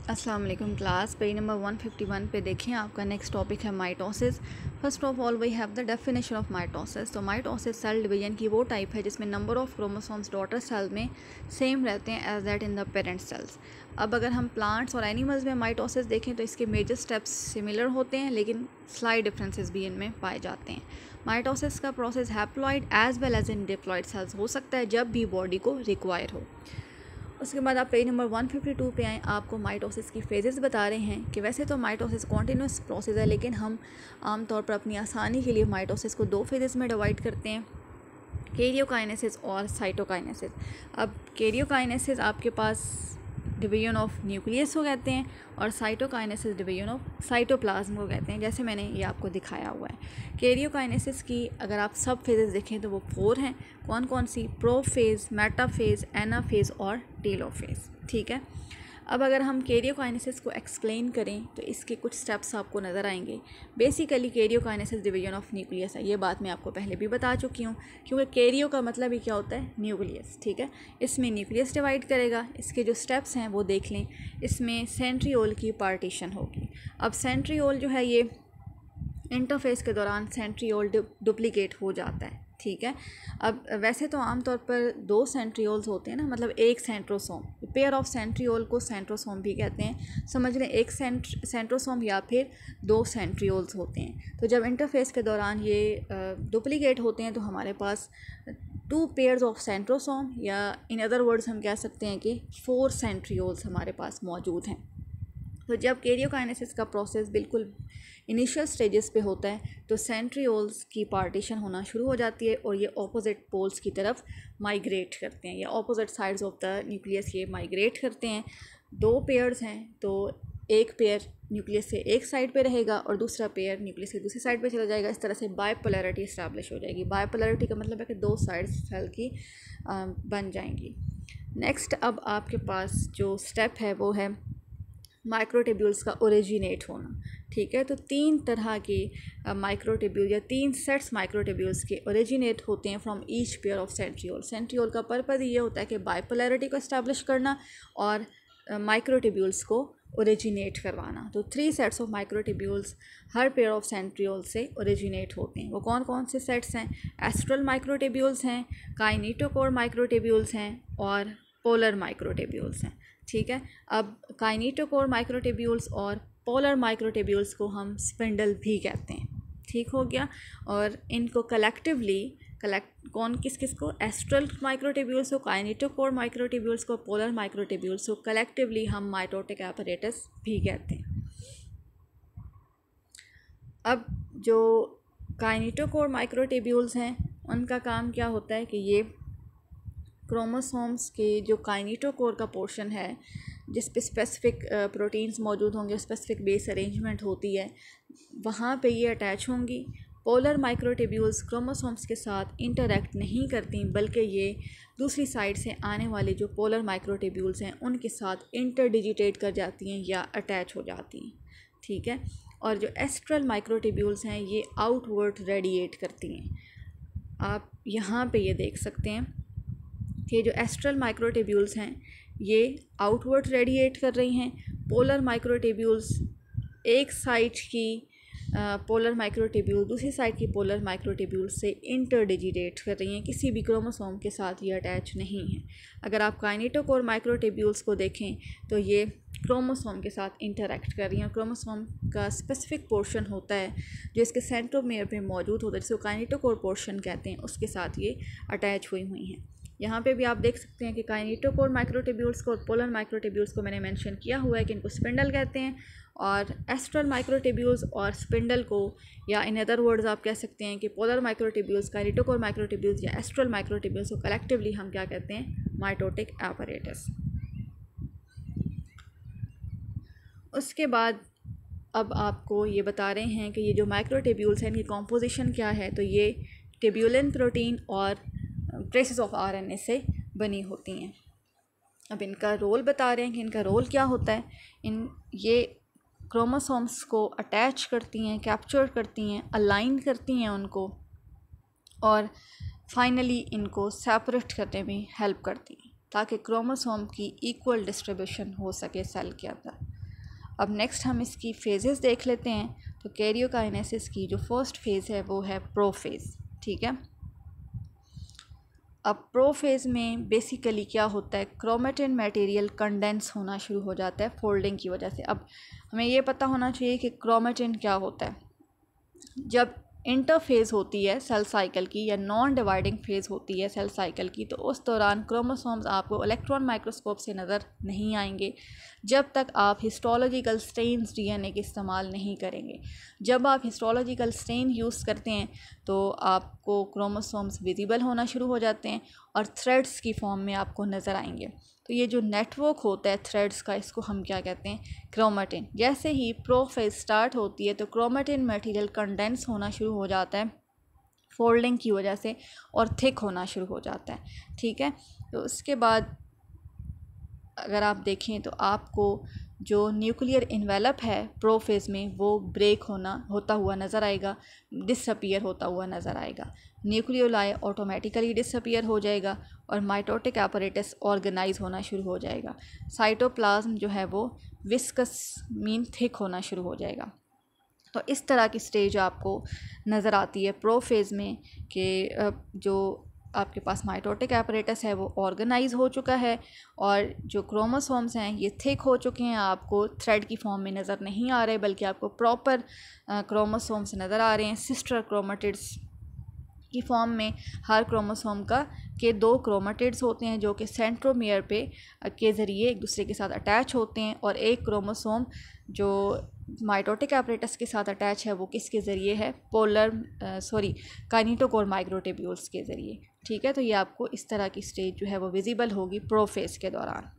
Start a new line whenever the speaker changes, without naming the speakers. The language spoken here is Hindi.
अस्सलाम वालेकुम क्लास। पेज नंबर 151 पे देखें, आपका नेक्स्ट टॉपिक है mitosis. First of all we have the definition of mitosis. तो माइटोसिस सेल डिवीजन की वो टाइप है जिसमें number of chromosomes daughter cell में सेम रहते हैं as that in the parent cells. अब अगर हम प्लांट्स और एनिमल्स में माइटोसिस देखें तो इसके मेजर स्टेप्स सिमिलर होते हैं, लेकिन स्लाइट डिफरेंसेस भी इनमें पाए जाते हैं। माइटोसिस का process haploid as well as in diploid cells हो सकता है जब भी बॉडी को रिक्वायर हो। उसके बाद आप पेज नंबर 152 पे आएँ, आपको माइटोसिस की फेजेस बता रहे हैं कि वैसे तो माइटोसिस कॉन्टीन्यूस प्रोसेस है, लेकिन हम आमतौर पर अपनी आसानी के लिए माइटोसिस को दो फेजेस में डिवाइड करते हैं, कैरियोकाइनेसिस और साइटोकाइनेसिस। अब कैरियोकाइनेसिस आपके पास डिवीजन ऑफ न्यूक्लियस को कहते हैं और साइटोकाइनेसिस डिवीजन ऑफ साइटोप्लाज्म को कहते हैं, जैसे मैंने ये आपको दिखाया हुआ है। कैरियोकाइनेसिस की अगर आप सब फेजेस देखें तो वो 4 हैं। कौन कौन सी? प्रोफेज, मेटाफेज, एनाफेज और टेलोफेज। ठीक है। अब अगर हम कैरियोकाइनेसिस को एक्सप्लेन करें तो इसके कुछ स्टेप्स आपको नज़र आएंगे। Basically karyokinesis division of nucleus है, ये बात मैं आपको पहले भी बता चुकी हूँ, क्योंकि कैरियो का मतलब ही क्या होता है? न्यूक्लियस। ठीक है, इसमें न्यूक्लियस डिवाइड करेगा। इसके जो स्टेप्स हैं वो देख लें। इसमें सेंट्रियोल की पार्टीशन होगी। अब सेंट्रियोल जो है ये इंटरफेस के दौरान सेंट्रियोल डुप्लीकेट हो जाता है। ठीक है। अब वैसे तो आमतौर पर 2 सेंट्रियोल्स होते हैं ना, मतलब एक सेंट्रोसोम। पेयर ऑफ सेंट्रियोल को सेंट्रोसोम भी कहते हैं। समझ लें एक सेंट्रोसोम या फिर 2 सेंट्रियोल्स होते हैं। तो जब इंटरफेस के दौरान ये डुप्लीकेट होते हैं तो हमारे पास 2 पेयर्स ऑफ सेंट्रोसोम, या इन अदर वर्ड्स हम कह सकते हैं कि 4 सेंट्रियोल्स हमारे पास मौजूद हैं। तो जब कैरियोकाइनेसिस का प्रोसेस बिल्कुल इनिशियल स्टेजेस पे होता है तो सेंट्रियोल्स की पार्टीशन होना शुरू हो जाती है और ये ऑपोजिट पोल्स की तरफ माइग्रेट करते हैं, या opposite sides of the nucleus ये माइग्रेट करते हैं। 2 पेयर्स हैं तो एक पेयर न्यूक्लियस से एक साइड पे रहेगा और दूसरा पेयर न्यूक्लियस से दूसरी साइड पे चला जाएगा। इस तरह से बायपोलैरिटी इस्टेब्लिश हो जाएगी। बायपोलैरिटी का मतलब है कि 2 साइड्स सेल की बन जाएंगी। नेक्स्ट, अब आपके पास जो स्टेप है वो है माइक्रोट्यूब्यूल्स का ओरिजिनेट होना। ठीक है, तो 3 तरह के माइक्रोट्यूब्यूल या 3 सेट्स माइक्रोट्यूब्यूल्स के ओरिजिनेट होते हैं from each pair of centriole. Centriole का पर्पज़ ये होता है कि बायपोलैरिटी को इस्टेब्लिश करना और माइक्रोट्यूब्यूल्स को ओरिजिनेट करवाना। तो 3 sets of microtubules her pair of centriole से ओरिजिनेट होते हैं। वो कौन कौन से सेट्स हैं? एस्ट्रल माइक्रोट्यूब्यूल्स हैं, काइनेटोकोर माइक्रोट्यूब्यूल्स हैं और पोलर माइक्रोट्यूब्यूल्स हैं। ठीक है। अब काइनेटोकोर माइक्रोट्यूब्यूल्स और पोलर माइक्रोट्यूब्यूल्स को हम स्पिंडल भी कहते हैं। ठीक हो गया। और इनको कलेक्टिवली किस किस को? एस्ट्रल माइक्रोट्यूब्यूल्स को, काइनेटोकोर माइक्रोट्यूब्यूल्स को, पोलर माइक्रोट्यूब्यूल्स को कलेक्टिवली हम माइटोटिक apparatus भी कहते हैं। अब जो काइनेटोकोर माइक्रोट्यूब्यूल्स हैं उनका काम क्या होता है कि ये क्रोमोसोम्स के जो काइनेटोकोर का पोर्शन है जिस पे स्पेसिफिक प्रोटीन्स मौजूद होंगे, स्पेसिफिक बेस अरेंजमेंट होती है, वहाँ पे ये अटैच होंगी। पोलर माइक्रोट्यूब्यूल्स क्रोमोसोम्स के साथ इंटरेक्ट नहीं करती, बल्कि ये दूसरी साइड से आने वाले जो पोलर माइक्रोट्यूब्यूल्स हैं उनके साथ इंटरडिजिटेट कर जाती हैं या अटैच हो जाती हैं। ठीक है। और जो एस्ट्रल माइक्रोट्यूब्यूल्स हैं ये आउटवर्ड रेडिएट करती हैं। आप यहाँ पे ये देख सकते हैं कि जो एस्ट्रल माइक्रोट्यूब्यूल्स हैं ये आउटवर्ड रेडिएट कर रही हैं। पोलर माइक्रोट्यूब्यूल्स एक साइड की पोलर माइक्रोट्यूब्यूल दूसरी साइड की पोलर माइक्रोट्यूब्यूल से इंटरडिजिटेट कर रही हैं, किसी भी क्रोमोसोम के साथ ये अटैच नहीं है। अगर आप काइनेटोकोर माइक्रोट्यूब्यूल्स को देखें तो ये क्रोमोसोम के साथ इंटरेक्ट कर रही हैं। क्रोमोसोम का स्पेसिफिक पोर्शन होता है जो इसके सेंट्रोमेयर में मौजूद होता है, जिसको काइनेटोकोर पोर्शन कहते हैं, उसके साथ ये अटैच हुई हैं। यहाँ पे भी आप देख सकते हैं कि काइनेटोकोर माइक्रोट्यूब्यूल्स को और पोलर माइक्रोट्यूब्यूल्स को मैंने मेंशन किया हुआ है कि इनको स्पिंडल कहते हैं, और एस्ट्रल माइक्रोट्यूब्यूल्स और स्पिंडल को, या इन अदर वर्ड्स आप कह सकते हैं कि पोलर माइक्रोट्यूब्यूल्स, काइनेटोकोर माइक्रोट्यूब्यूल्स या एस्ट्रल माइक्रोट्यूब्यूल्स को कलेक्टिवली हम क्या कहते हैं? Mitotic apparatus। उसके बाद अब आपको ये बता रहे हैं कि ये जो माइक्रोट्यूब्यूल्स हैं इनकी कॉम्पोजिशन क्या है। तो ये ट्यूब्यूलिन प्रोटीन और ट्रेसेस ऑफ RNA से बनी होती हैं। अब इनका रोल बता रहे हैं कि इनका रोल क्या होता है। ये क्रोमोसोम्स को अटैच करती हैं, कैप्चर करती हैं, अलाइन करती हैं उनको, और फाइनली इनको सेपरेट करने में हेल्प करती हैं ताकि क्रोमोसोम की इक्वल डिस्ट्रीब्यूशन हो सके सेल के अंदर। अब नेक्स्ट हम इसकी फेजेस देख लेते हैं। तो कैरियोकाइनेसिस की जो फर्स्ट फेज़ है वो है प्रोफेज़, ठीक है। अब प्रोफेज़ में बेसिकली क्या होता है, क्रोमेटिन मटेरियल कंडेंस होना शुरू हो जाता है फोल्डिंग की वजह से। अब हमें ये पता होना चाहिए कि क्रोमेटिन क्या होता है। जब इंटरफेज़ होती है सेल साइकिल की या नॉन डिवाइडिंग फेज़ होती है सेल साइकिल की, तो उस दौरान क्रोमोसोम्स आपको इलेक्ट्रॉन माइक्रोस्कोप से नज़र नहीं आएंगे जब तक आप हिस्टोलॉजिकल स्टेन्स डीएनए के इस्तेमाल नहीं करेंगे। जब आप हिस्टोलॉजिकल स्टेन यूज़ करते हैं तो आपको क्रोमोसोम्स विजिबल होना शुरू हो जाते हैं और थ्रेड्स की फॉर्म में आपको नज़र आएंगे। तो ये जो नेटवर्क होता है थ्रेड्स का, इसको हम क्या कहते हैं, क्रोमेटिन। जैसे ही प्रोफेज स्टार्ट होती है तो क्रोमेटिन मटेरियल कंडेंस होना शुरू हो जाता है फोल्डिंग की वजह से और थिक होना शुरू हो जाता है, ठीक है। तो उसके बाद अगर आप देखें तो आपको जो न्यूक्लियर इन्वेलप है प्रोफेज में वो ब्रेक होता हुआ नज़र आएगा, डिसअपीयर होता हुआ नज़र आएगा। न्यूक्लियोलाई ऑटोमेटिकली डिसअपीयर हो जाएगा और माइटोटिक apparatus ऑर्गेनाइज होना शुरू हो जाएगा। साइटोप्लाज्म जो है वो विस्कस मीन थिक होना शुरू हो जाएगा। तो इस तरह की स्टेज आपको नज़र आती है प्रोफेज में कि जो आपके पास माइटोटिक apparatus है वो ऑर्गेनाइज हो चुका है और जो क्रोमोसोम्स हैं ये थिक हो चुके हैं, आपको थ्रेड की फॉर्म में नज़र नहीं आ रहे बल्कि आपको प्रॉपर क्रोमोसोम्स नज़र आ रहे हैं सिस्टर क्रोमेटिड्स की फॉर्म में। हर क्रोमोसोम के 2 क्रोमेटिड्स होते हैं जो कि सेंट्रोमियर के ज़रिए एक दूसरे के साथ अटैच होते हैं और एक क्रोमोसोम जो माइटोटिक apparatus के साथ अटैच है वो किसके ज़रिए है, काइनेटोकोर माइक्रोट्यूब्यूल्स के ज़रिए, ठीक है। तो ये आपको इस तरह की स्टेज जो है वो विजिबल होगी प्रोफेज के दौरान।